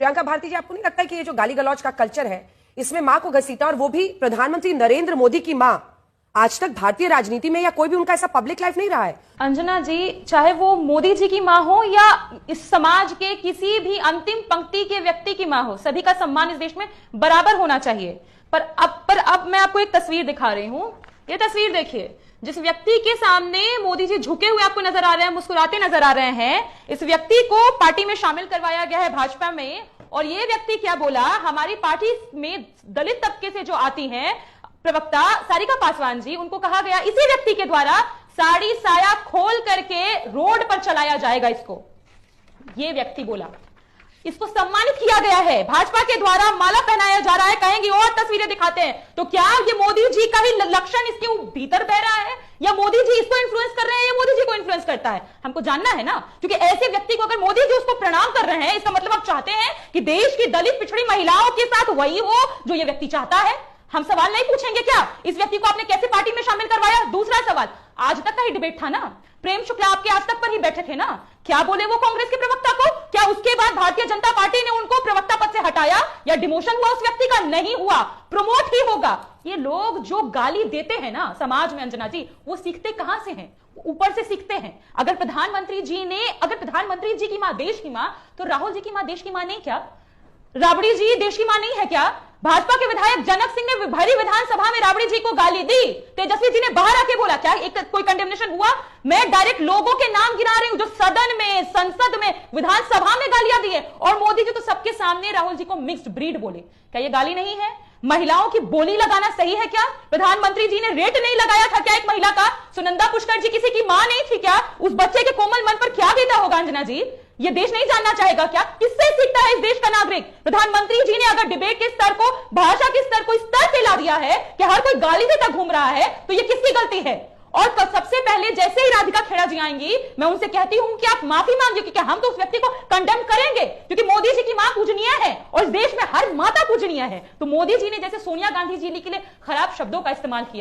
प्रियंका भारती जी, आपको नहीं लगता है कि ये जो गाली गलौज का कल्चर है, इसमें मां को घसीटा, और वो भी प्रधानमंत्री नरेंद्र मोदी की मां, आज तक भारतीय राजनीति में या कोई भी उनका ऐसा पब्लिक लाइफ नहीं रहा है। अंजना जी, चाहे वो मोदी जी की मां हो या इस समाज के किसी भी अंतिम पंक्ति के व्यक्ति की मां हो, सभी का सम्मान इस देश में बराबर होना चाहिए। पर अब मैं आपको एक तस्वीर दिखा रही हूं। ये तस्वीर देखिए, जिस व्यक्ति के सामने मोदी जी झुके हुए आपको नजर आ रहे हैं, मुस्कुराते नजर आ रहे हैं, इस व्यक्ति को पार्टी में शामिल करवाया गया है, भाजपा में। और ये व्यक्ति क्या बोला, हमारी पार्टी में दलित तबके से जो आती हैं प्रवक्ता सारिका पासवान जी, उनको कहा गया इसी व्यक्ति के द्वारा साड़ी साया खोल करके रोड पर चलाया जाएगा इसको। ये व्यक्ति बोला, इसको सम्मानित किया गया है, भाजपा के द्वारा माला पहनाया जा रहा है। कहेंगे और तस्वीरें दिखाते हैं, तो क्या ये मोदी जी का ही लक्षण इसके भीतर बह रहा है, या मोदी जी इसको इन्फ्लुएंस कर रहे हैं, या मोदी जी को इन्फ्लुएंस करता है? हमको जानना है ना, क्योंकि ऐसे व्यक्ति को अगर मोदी जी उसको प्रणाम कर रहे हैं, इसका मतलब आप चाहते हैं कि देश की दलित पिछड़ी महिलाओं के साथ वही हो जो ये व्यक्ति चाहता है। हम सवाल नहीं पूछेंगे क्या, इस व्यक्ति को आपने कैसे पार्टी में शामिल करवाया? दूसरा सवाल, आज तक का ही डिबेट था ना, प्रेम शुक्ला आपके आज तक पर ही बैठे थे ना, क्या बोले वो कांग्रेस के प्रवक्ता को? क्या उसके बाद भारतीय जनता पार्टी ने उनको प्रवक्ता पद से हटाया, या डिमोशन हुआ उस व्यक्ति का? नहीं हुआ, प्रमोट ही होगा। ये लोग जो गाली देते हैं ना समाज में, अंजना जी, वो सीखते कहां से हैं? ऊपर से सीखते हैं। अगर प्रधानमंत्री जी की मां देश की मां, तो राहुल जी की मां देश की मां नहीं क्या? राबड़ी जी देश की मां नहीं है क्या? भाजपा के विधायक जनक सिंह ने भरी विधानसभा में राबड़ी जी को गाली दी, तेजस्वी जी ने बाहर आके बोला, क्या एक कोई कंडेमनेशन हुआ? मैं डायरेक्ट लोगों के नाम गिना रही हूं जो सदन में, संसद में, विधानसभा में गालियां दी है, और मोदी जी तो सबके सामने राहुल जी को मिक्स्ड ब्रीड बोले। क्या ये गाली नहीं है? महिलाओं की बोली लगाना सही है क्या? प्रधानमंत्री जी ने रेट नहीं लगाया था क्या एक महिला का? सुनंदा पुष्कर जी किसी की मां नहीं थी क्या? उस बच्चे के कोमल मन पर क्या बीता होगा अंजना जी? ये देश नहीं जानना चाहेगा क्या? किससे सीखता है इस देश का नागरिक? प्रधानमंत्री जी ने अगर डिबेट के स्तर को, भाषा के स्तर को इस स्तर पे ला दिया है कि हर कोई गाली देता घूम रहा है, तो ये किसकी गलती है? और सबसे पहले जैसे ही राधिका खेड़ा जी आएंगी, मैं उनसे कहती हूं कि आप माफी मांगिए, क्योंकि हम तो उस व्यक्ति को कंडेम करेंगे, क्योंकि मोदी जी की मां पूजनीय है और इस देश में हर माता पूजनीय है। तो मोदी जी ने जैसे सोनिया गांधी जी के लिए खराब शब्दों का इस्तेमाल किया,